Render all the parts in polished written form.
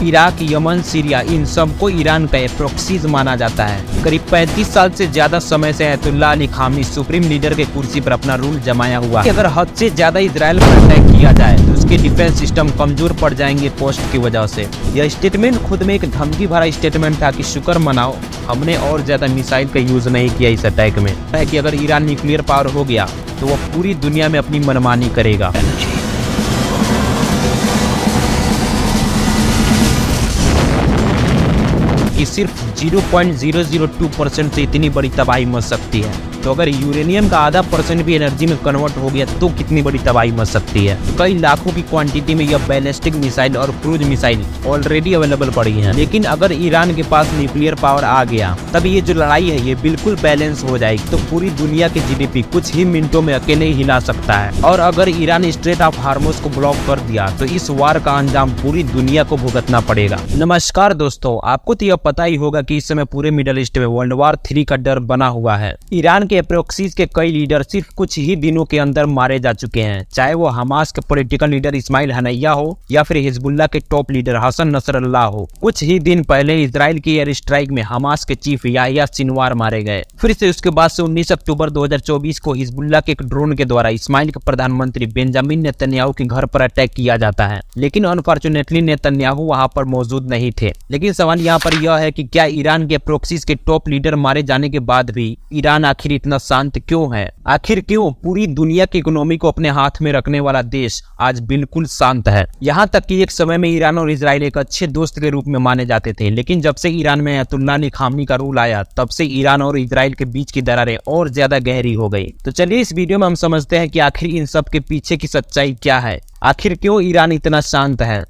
Iraq, Yemen, Syria, इन सबको Iran का proxies माना जाता है। करीब 35 साल से ज्यादा समय से अयतुल्लाह अली खामनी सुप्रीम लीडर के कुर्सी पर अपना रूल जमाया हुआ है। अगर हद से ज्यादा इजराइल पर अटैक किया जाए तो उसके डिफेंस सिस्टम कमजोर पड़ जाएंगे पोस्ट की वजह से। यह स्टेटमेंट खुद में एक धमकी भरा स्टेटमेंट था कि शुक्र मनाओ हमने और ज्यादा मिसाइल का यूज नहीं किया इस अटैक में, है कि अगर ईरान न्यूक्लियर पावर हो गया तो वह पूरी दुनिया में अपनी मनमानी करेगा। कि सिर्फ 0.002% से इतनी बड़ी तबाही मच सकती है, तो अगर यूरेनियम का आधा % भी एनर्जी में कन्वर्ट हो गया तो कितनी बड़ी तबाही मच सकती है। कई लाखों की क्वांटिटी में यह बैलिस्टिक मिसाइल और क्रूज मिसाइल ऑलरेडी अवेलेबल पड़ी है, लेकिन अगर ईरान के पास न्यूक्लियर पावर आ गया तब ये जो लड़ाई है ये बिल्कुल बैलेंस हो जाएगी। तो पूरी दुनिया की जीडीपी कुछ ही मिनटों में अकेले ही हिला सकता है। और अगर ईरान स्ट्रेट ऑफ हार्मोज को ब्लॉक कर दिया तो इस वार का अंजाम पूरी दुनिया को भुगतना पड़ेगा। नमस्कार दोस्तों, आपको तो यह पता ही होगा कि इस समय पूरे मिडिल ईस्ट में वर्ल्ड वार 3 का डर बना हुआ है। ईरान के प्रॉक्सीज के कई लीडर सिर्फ कुछ ही दिनों के अंदर मारे जा चुके हैं, चाहे वो हमास के पॉलिटिकल लीडर इस्माइल हनैया हो या फिर हिजबुल्लाह के टॉप लीडर हसन नसरल्लाह हो। कुछ ही दिन पहले इजराइल की एयर स्ट्राइक में हमास के चीफ याह्या सिनवार मारे गए। फिर से उसके बाद से 19 अक्टूबर 2024 को हिजबुल्लाह के एक ड्रोन के द्वारा इस्माइल के प्रधानमंत्री बेंजामिन नेतन्याहू के घर पर अटैक किया जाता है, लेकिन अनफॉर्चुनेटली नेतन्याहू वहां पर मौजूद नहीं थे। लेकिन सवाल यहाँ पर यह है कि क्या ईरान के प्रॉक्सीज के टॉप लीडर मारे जाने के बाद भी ईरान आखिर इतना शांत क्यों है? आखिर क्यों पूरी दुनिया की इकोनॉमी को अपने हाथ में रखने वाला देश आज बिल्कुल शांत है? यहाँ तक कि एक समय में ईरान और इजराइल एक अच्छे दोस्त के रूप में माने जाते थे, लेकिन जब से ईरान में अयतुल्लाह अली खामनी का रूल आया तब से ईरान और इजराइल के बीच की दरारें और ज्यादा गहरी हो गई। तो चलिए इस वीडियो में हम समझते हैं कि आखिर इन सब के पीछे की सच्चाई क्या है, आखिर क्यों ईरान इतना शांत है।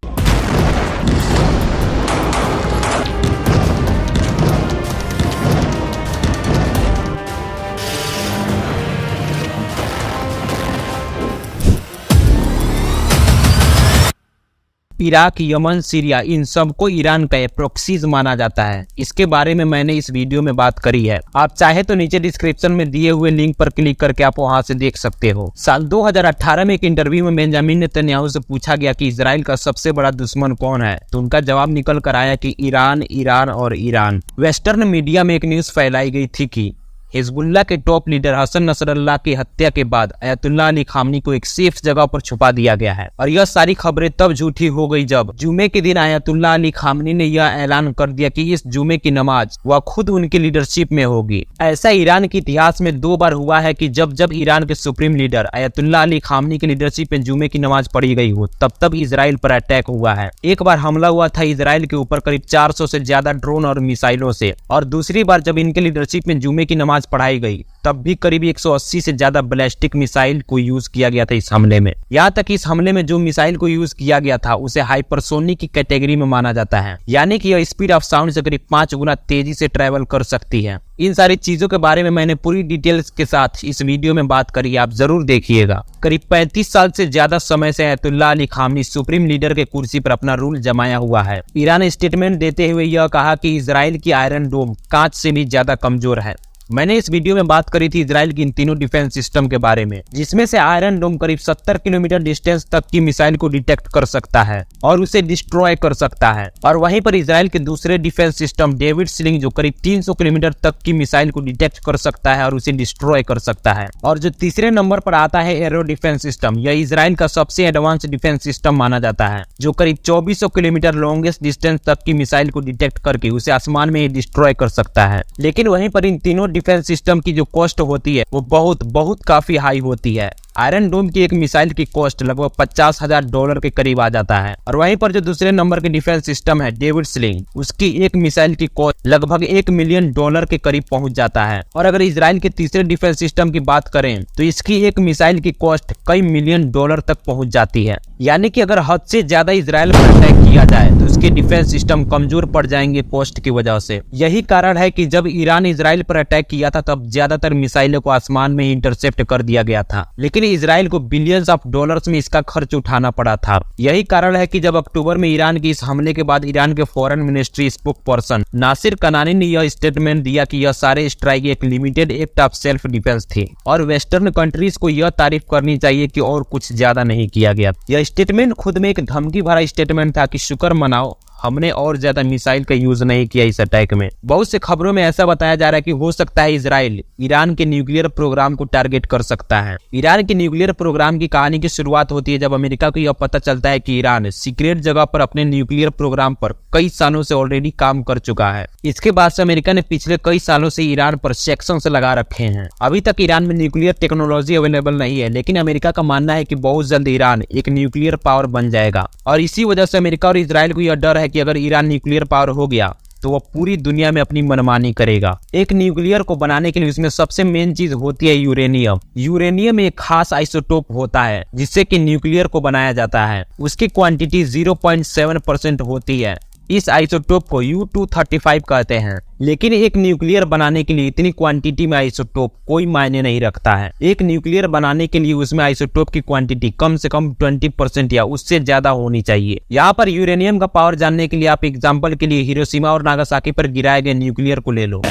इराक, यमन, सीरिया, इन सबको ईरान का प्रॉक्सीज माना जाता है। इसके बारे में मैंने इस वीडियो में बात करी है। आप चाहे तो नीचे डिस्क्रिप्शन में दिए हुए लिंक पर क्लिक करके आप वहां से देख सकते हो। साल 2018 में एक इंटरव्यू में बेंजामिन नेतन्याहू से पूछा गया कि इजराइल का सबसे बड़ा दुश्मन कौन है, तो उनका जवाब निकल कर आया कि ईरान, ईरान और ईरान। वेस्टर्न मीडिया में एक न्यूज फैलाई गई थी कि हिजबुल्लाह के टॉप लीडर हसन नसरल्लाह की हत्या के बाद अयतुल्लाह अली खामनी को एक सेफ जगह पर छुपा दिया गया है। और यह सारी खबरें तब झूठी हो गई जब जुमे के दिन अयतुल्लाह अली खामनी ने यह ऐलान कर दिया कि इस जुमे की नमाज वह खुद उनकी लीडरशिप में होगी। ऐसा ईरान के इतिहास में 2 बार हुआ है कि जब जब ईरान के सुप्रीम लीडर अयतुल्लाह अली खामनी की लीडरशिप में जुमे की नमाज पढ़ी गई हो तब तब इजराइल पर अटैक हुआ है। एक बार हमला हुआ था इजराइल के ऊपर करीब 400 से ज्यादा ड्रोन और मिसाइलों से, और दूसरी बार जब इनके लीडरशिप में जुमे की नमाज पढ़ाई गई तब भी करीब 180 से ज्यादा बैलिस्टिक मिसाइल को यूज किया गया था इस हमले में। यहाँ तक इस हमले में जो मिसाइल को यूज किया गया था उसे हाइपरसोनिक की कैटेगरी में माना जाता है, यानी कि यह स्पीड ऑफ साउंड से करीब 5 गुना तेजी से ट्रैवल कर सकती है। इन सारी चीजों के बारे में मैंने पूरी डिटेल्स के साथ इस वीडियो में बात करी, आप जरूर देखिएगा। करीब 35 साल से ज्यादा समय से अयतुल्लाह अली खामनी सुप्रीम लीडर के कुर्सी पर अपना रूल जमाया हुआ है। ईरान स्टेटमेंट देते हुए यह कहा कि इजराइल की आयरन डोम कांच से भी ज्यादा कमजोर है। मैंने इस वीडियो में बात करी थी इजराइल की इन तीनों डिफेंस सिस्टम के बारे में, जिसमें से आयरन डोम करीब 70 किलोमीटर डिस्टेंस तक की मिसाइल को डिटेक्ट कर सकता है और उसे डिस्ट्रॉय कर सकता है। और वहीं पर इजराइल के दूसरे डिफेंस सिस्टम डेविड स्लिंग जो करीब 300 किलोमीटर तक की मिसाइल को डिटेक्ट कर सकता है और उसे डिस्ट्रॉय कर सकता है। और जो तीसरे नंबर पर आता है एरो डिफेंस सिस्टम, यह इजराइल का सबसे एडवांस डिफेंस सिस्टम माना जाता है, जो करीब 2400 किलोमीटर लॉन्गेस्ट डिस्टेंस तक की मिसाइल को डिटेक्ट करके उसे आसमान में ही डिस्ट्रॉय कर सकता है। लेकिन वहीं पर इन तीनों डिफेंस सिस्टम की जो कॉस्ट होती है वो बहुत काफी हाई होती है। आयरन डोम की एक मिसाइल की कॉस्ट लगभग $50,000 के करीब आ जाता है। और वहीं पर जो दूसरे नंबर के डिफेंस सिस्टम है डेविड स्लिंग, उसकी एक मिसाइल की कॉस्ट लगभग $1 मिलियन के करीब पहुंच जाता है। और अगर इजराइल के तीसरे डिफेंस सिस्टम की बात करें तो इसकी एक मिसाइल की कॉस्ट कई मिलियन डॉलर तक पहुंच जाती है। यानी कि अगर हद से ज्यादा इजराइल पर अटैक किया जाए तो उसके डिफेंस सिस्टम कमजोर पड़ जाएंगे कॉस्ट की वजह से। यही कारण है कि जब ईरान इजराइल पर अटैक किया था तब ज्यादातर मिसाइलों को आसमान में इंटरसेप्ट कर दिया गया था, लेकिन इजराइल को बिलियंस ऑफ डॉलर्स में इसका खर्च उठाना पड़ा था। यही कारण है कि जब अक्टूबर में ईरान की इस हमले के बाद ईरान के foreign ministry spokesperson Nasser Kanaani ने यह स्टेटमेंट दिया कि यह सारे स्ट्राइक एक limited act of self defence थी और वेस्टर्न कंट्रीज को यह तारीफ करनी चाहिए कि और कुछ ज्यादा नहीं किया गया। यह स्टेटमेंट खुद में एक धमकी भरा स्टेटमेंट था कि शुक्र मनाओ हमने और ज्यादा मिसाइल का यूज नहीं किया इस अटैक में। बहुत से खबरों में ऐसा बताया जा रहा है कि हो सकता है इजराइल ईरान के न्यूक्लियर प्रोग्राम को टारगेट कर सकता है। ईरान के न्यूक्लियर प्रोग्राम की कहानी की शुरुआत होती है जब अमेरिका को यह पता चलता है कि ईरान सीक्रेट जगह पर अपने न्यूक्लियर प्रोग्राम पर कई सालों से ऑलरेडी काम कर चुका है। इसके बाद से अमेरिका ने पिछले कई सालों से ईरान पर सैंक्शंस लगा रखे हैं। अभी तक ईरान में न्यूक्लियर टेक्नोलॉजी अवेलेबल नहीं है, लेकिन अमेरिका का मानना है कि बहुत जल्द ईरान एक न्यूक्लियर पावर बन जाएगा और इसी वजह से अमेरिका और इजराइल को यह डर है कि अगर ईरान न्यूक्लियर पावर हो गया तो वह पूरी दुनिया में अपनी मनमानी करेगा। एक न्यूक्लियर को बनाने के लिए उसमें सबसे मेन चीज होती है यूरेनियम। यूरेनियम एक खास आइसोटोप होता है जिससे कि न्यूक्लियर को बनाया जाता है। उसकी क्वांटिटी 0.7% होती है। इस आइसोटोप को U-235 कहते हैं। लेकिन एक न्यूक्लियर बनाने के लिए इतनी क्वांटिटी में आइसोटोप कोई मायने नहीं रखता है। एक न्यूक्लियर बनाने के लिए उसमें आइसोटोप की क्वांटिटी कम से कम 20% या उससे ज्यादा होनी चाहिए। यहाँ पर यूरेनियम का पावर जानने के लिए आप एग्जाम्पल के लिए हिरोशिमा और नागासाकी पर गिराए गए न्यूक्लियर को ले लो।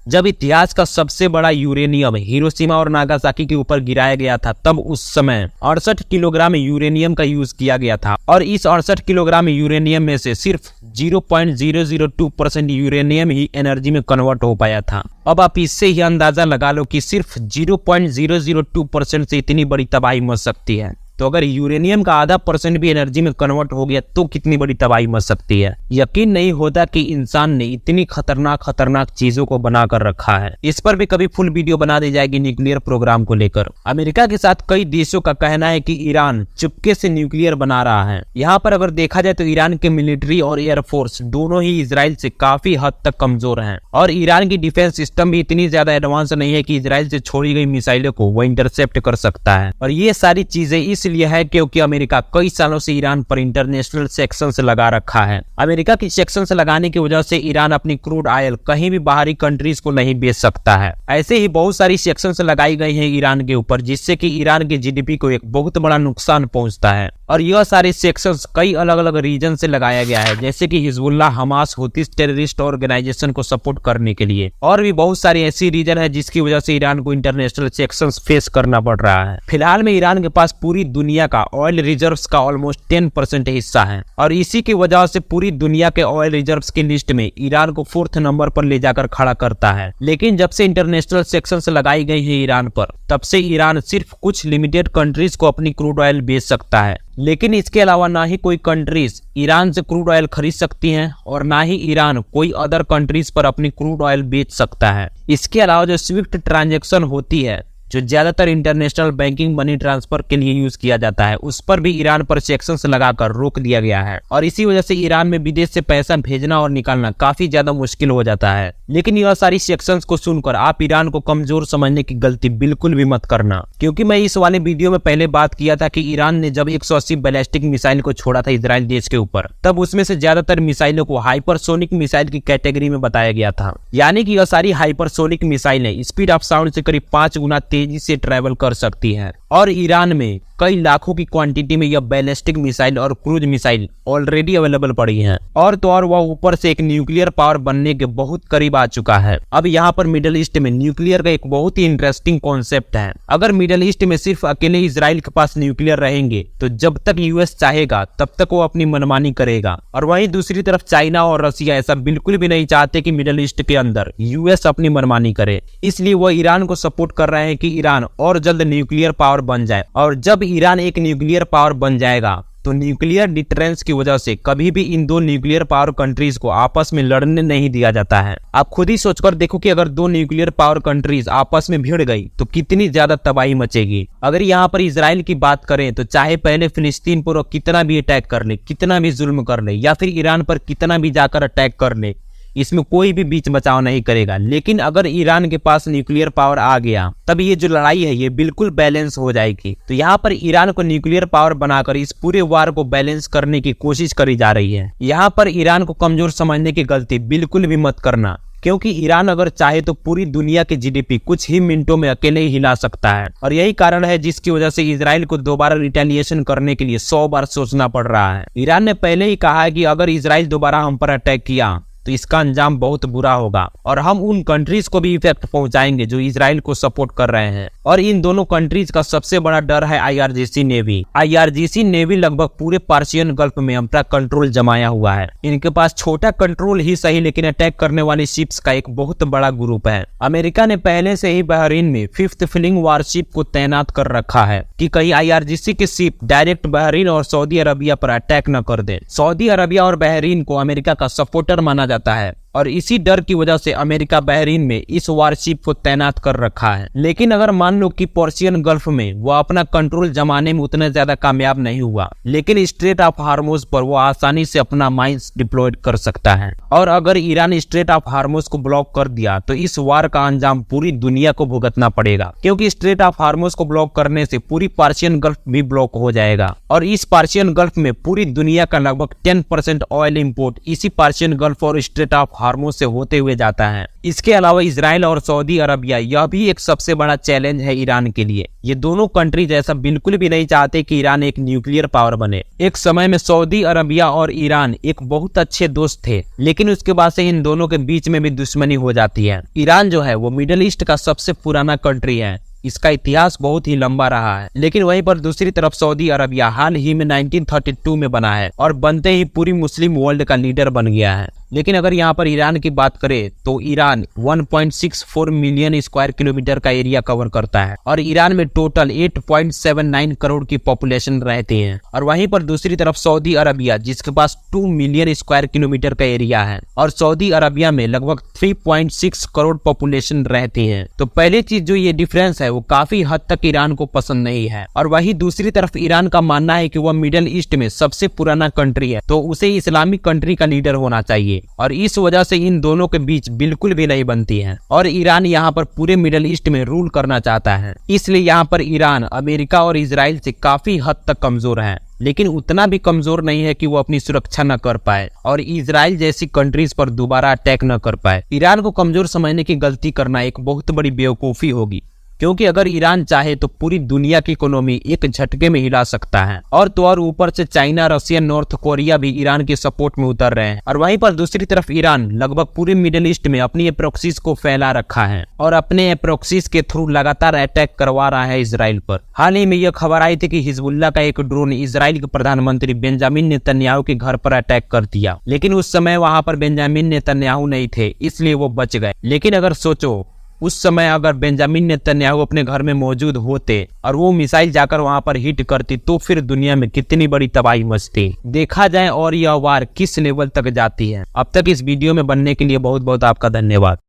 जब इतिहास का सबसे बड़ा यूरेनियम हिरोशिमा और नागासाकी के ऊपर गिराया गया था, तब उस समय 68 किलोग्राम यूरेनियम का यूज किया गया था और इस 68 किलोग्राम यूरेनियम में से सिर्फ 0.002% यूरेनियम ही एनर्जी में कन्वर्ट हो पाया था। अब आप इससे ही अंदाजा लगा लो कि सिर्फ 0.002% से इतनी बड़ी तबाही मच सकती है। तो अगर यूरेनियम का आधा % भी एनर्जी में कन्वर्ट हो गया तो कितनी बड़ी तबाही मच सकती है। यकीन नहीं होता कि इंसान ने इतनी खतरनाक चीजों को बनाकर रखा है। इस पर भी कभी फुल वीडियो बना दी जाएगी न्यूक्लियर प्रोग्राम को लेकर। अमेरिका के साथ कई देशों का कहना है कि ईरान चुपके से न्यूक्लियर बना रहा है। यहाँ पर अगर देखा जाए तो ईरान के मिलिट्री और एयरफोर्स दोनों ही इजराइल से काफी हद तक कमजोर हैं और ईरान की डिफेंस सिस्टम भी इतनी ज्यादा एडवांस नहीं है कि इजराइल से छोड़ी गई मिसाइलों को वो इंटरसेप्ट कर सकता है। और ये सारी चीजें इसलिए है क्योंकि अमेरिका कई सालों से ईरान पर इंटरनेशनल सेक्शंस लगा रखा है। अमेरिका की सेक्शंस लगाने की वजह से ईरान अपनी क्रूड ऑयल कहीं भी बाहरी कंट्रीज को नहीं बेच सकता है। ऐसे ही बहुत सारी सेक्शंस लगाई गई हैं ईरान के ऊपर, जिससे कि ईरान के जीडीपी को एक बहुत बड़ा नुकसान पहुंचता है। और यह सारे सेक्शंस कई अलग अलग रीजन से लगाया गया है, जैसे कि Hezbollah, Hamas, Houthis terrorist organisation को सपोर्ट करने के लिए। और भी बहुत सारी ऐसी रीजन है जिसकी वजह से ईरान को इंटरनेशनल सेक्शंस फेस करना पड़ रहा है। फिलहाल में ईरान के पास पूरी दुनिया का ऑयल रिजर्व्स का ऑलमोस्ट 10% हिस्सा है और इसी की वजह से पूरी दुनिया के ऑयल रिजर्व्स की लिस्ट में ईरान को 4th नंबर पर ले जाकर खड़ा करता है। लेकिन जब से इंटरनेशनल सेक्शंस लगाई गई है ईरान पर, तब से ईरान सिर्फ कुछ लिमिटेड कंट्रीज को अपनी क्रूड ऑयल बेच सकता है। लेकिन इसके अलावा ना ही कोई कंट्रीज ईरान से क्रूड ऑयल खरीद सकती हैं और ना ही ईरान कोई अदर कंट्रीज पर अपनी क्रूड ऑयल बेच सकता है। इसके अलावा जो स्विफ्ट ट्रांजैक्शन होती है, जो ज्यादातर इंटरनेशनल बैंकिंग मनी ट्रांसफर के लिए यूज किया जाता है, उस पर भी ईरान पर सेक्शंस लगाकर रोक दिया गया है और इसी वजह से ईरान में विदेश से पैसा भेजना और निकालना काफी ज्यादा मुश्किल हो जाता है। लेकिन यह सारी सेक्शंस को सुनकर आप ईरान को कमजोर समझने की गलती बिल्कुल भी मत करना, क्योंकि मैं इस वाले वीडियो में पहले बात किया था कि ईरान ने जब 180 बैलिस्टिक मिसाइल को छोड़ा था इजराइल देश के ऊपर, तब उसमें से ज्यादातर मिसाइलों को हाइपरसोनिक मिसाइल की कैटेगरी में बताया गया था। यानी कि यह सारी हाइपरसोनिक मिसाइलें स्पीड ऑफ साउंड से करीब 5 गुना तेजी से ट्रैवल कर सकती है और ईरान में कई लाखों की क्वांटिटी में यह बैलिस्टिक मिसाइल और क्रूज मिसाइल ऑलरेडी अवेलेबल पड़ी हैं और तो और वह ऊपर से एक न्यूक्लियर पावर बनने के बहुत करीब आ चुका है। अब यहाँ पर मिडिल ईस्ट में न्यूक्लियर का एक बहुत ही इंटरेस्टिंग कॉन्सेप्ट है। अगर मिडिल ईस्ट में सिर्फ अकेले इजराइल के पास न्यूक्लियर रहेंगे तो जब तक यूएस चाहेगा तब तक वो अपनी मनमानी करेगा, और वहीं दूसरी तरफ चाइना और रसिया ऐसा बिल्कुल भी नहीं चाहते कि मिडिल ईस्ट के अंदर यूएस अपनी मनमानी करे। इसलिए वो ईरान को सपोर्ट कर रहे हैं कि ईरान और जल्द न्यूक्लियर पावर बन जाए, और जब ईरान एक न्यूक्लियर पावर बन जाएगा तो न्यूक्लियर डिटरेंस की वजह से कभी भी इन दो न्यूक्लियर पावर कंट्रीज को आपस में लड़ने नहीं दिया जाता है। आप खुद ही सोचकर देखो कि अगर दो न्यूक्लियर पावर कंट्रीज आपस में भिड़ गई तो कितनी ज्यादा तबाही मचेगी। अगर यहाँ पर इजराइल की बात करें तो चाहे पहले फिलिस्तीन पर कितना भी अटैक कर ले, कितना भी जुल्म कर ले, या फिर ईरान पर कितना भी जाकर अटैक कर ले, इसमें कोई भी बीच बचाव नहीं करेगा। लेकिन अगर ईरान के पास न्यूक्लियर पावर आ गया तब ये जो लड़ाई है ये बिल्कुल बैलेंस हो जाएगी। तो यहाँ पर ईरान को न्यूक्लियर पावर बनाकर इस पूरे वार को बैलेंस करने की कोशिश करी जा रही है। यहाँ पर ईरान को कमजोर समझने की गलती बिल्कुल भी मत करना, क्योंकि ईरान अगर चाहे तो पूरी दुनिया के जीडीपी कुछ ही मिनटों में अकेले ही हिला सकता है, और यही कारण है जिसकी वजह से इजराइल को दोबारा रिटेलिएशन करने के लिए 100 बार सोचना पड़ रहा है। ईरान ने पहले ही कहा है कि अगर इजराइल दोबारा हम पर अटैक किया तो इसका अंजाम बहुत बुरा होगा और हम उन कंट्रीज को भी इफेक्ट पहुंचाएंगे जो इजराइल को सपोर्ट कर रहे हैं। और इन दोनों कंट्रीज का सबसे बड़ा डर है IRGC नेवी। IRGC नेवी लगभग पूरे पर्शियन गल्फ में अपना कंट्रोल जमाया हुआ है। इनके पास छोटा कंट्रोल ही सही लेकिन अटैक करने वाली शिप्स का एक बहुत बड़ा ग्रुप है। अमेरिका ने पहले से ही बहरीन में 5th फ्लीट वारशिप को तैनात कर रखा है कि कहीं IRGC के शिप डायरेक्ट बहरीन और सऊदी अरबिया पर अटैक न कर दे। सऊदी अरबिया और बहरीन को अमेरिका का सपोर्टर माना जाता है और इसी डर की वजह से अमेरिका बहरीन में इस वारशिप को तैनात कर रखा है। लेकिन अगर मान लो कि पर्शियन गल्फ में वो अपना कंट्रोल जमाने में उतना ज्यादा कामयाब नहीं हुआ, लेकिन स्ट्रेट ऑफ हार्मोज पर वो आसानी से अपना माइंस डिप्लॉय कर सकता है। और अगर ईरान स्ट्रेट ऑफ हार्मोज को ब्लॉक कर दिया तो इस वार का अंजाम पूरी दुनिया को भुगतना पड़ेगा, क्योंकि स्ट्रेट ऑफ हार्मोज को ब्लॉक करने से पूरी पर्शियन गल्फ भी ब्लॉक हो जाएगा। और इस पर्शियन गल्फ में पूरी दुनिया का लगभग 10% ऑयल इंपोर्ट इसी पर्शियन गल्फ और स्ट्रेट ऑफ हार्मोज से होते हुए जाता है। इसके अलावा इजराइल और सऊदी अरबिया यह भी एक सबसे बड़ा चैलेंज है ईरान के लिए। ये दोनों कंट्रीज ऐसा बिल्कुल भी नहीं चाहते कि ईरान एक न्यूक्लियर पावर बने। एक समय में सऊदी अरबिया और ईरान एक बहुत अच्छे दोस्त थे, लेकिन उसके बाद से इन दोनों के बीच में भी दुश्मनी हो जाती है। ईरान जो है वो मिडिल ईस्ट का सबसे पुराना कंट्री है, इसका इतिहास बहुत ही लंबा रहा है। लेकिन वहीं पर दूसरी तरफ सऊदी अरबिया हाल ही में 1932 में बना है और बनते ही पूरी मुस्लिम वर्ल्ड का लीडर बन गया है। लेकिन अगर यहाँ पर ईरान की बात करें तो ईरान 1.64 मिलियन स्क्वायर किलोमीटर का एरिया कवर करता है और ईरान में टोटल 8.79 करोड़ की पॉपुलेशन रहती है। और वहीं पर दूसरी तरफ सऊदी अरबिया जिसके पास 2 मिलियन स्क्वायर किलोमीटर का एरिया है और सऊदी अरबिया में लगभग 3.6 करोड़ पॉपुलेशन रहती है। तो पहली चीज जो ये डिफरेंस है वो काफी हद तक ईरान को पसंद नहीं है। और वही दूसरी तरफ ईरान का मानना है कि वह मिडिल ईस्ट में सबसे पुराना कंट्री है, तो उसे इस्लामिक कंट्री का लीडर होना चाहिए और इस वजह से इन दोनों के बीच बिल्कुल भी नहीं बनती है। और ईरान यहाँ पर पूरे मिडिल ईस्ट में रूल करना चाहता है, इसलिए यहाँ पर ईरान अमेरिका और इजराइल से काफी हद तक कमजोर है, लेकिन उतना भी कमजोर नहीं है कि वो अपनी सुरक्षा न कर पाए और इजराइल जैसी कंट्रीज पर दोबारा अटैक न कर पाए। ईरान को कमजोर समझने की गलती करना एक बहुत बड़ी बेवकूफी होगी, क्योंकि अगर ईरान चाहे तो पूरी दुनिया की इकोनॉमी एक झटके में हिला सकता है। और तो और ऊपर से चाइना, रशिया, नॉर्थ कोरिया भी ईरान के सपोर्ट में उतर रहे हैं। और वहीं पर दूसरी तरफ ईरान लगभग पूरे मिडिल ईस्ट में अपनी प्रॉक्सीज को फैला रखा है और अपने प्रॉक्सीज के थ्रू लगातार अटैक करवा रहा है इजराइल पर। हाल ही में यह खबर आई थी कि हिजबुल्लाह का एक ड्रोन इजराइल के प्रधानमंत्री बेंजामिन नेतन्याहू के घर पर अटैक कर दिया, लेकिन उस समय वहां पर बेंजामिन नेतन्याहू नहीं थे, इसलिए वो बच गए। लेकिन अगर सोचो उस समय अगर बेंजामिन नेतन्याहू अपने घर में मौजूद होते और वो मिसाइल जाकर वहां पर हिट करती तो फिर दुनिया में कितनी बड़ी तबाही मचती। देखा जाए और यह वार किस लेवल तक जाती है। अब तक इस वीडियो में बनने के लिए बहुत बहुत आपका धन्यवाद।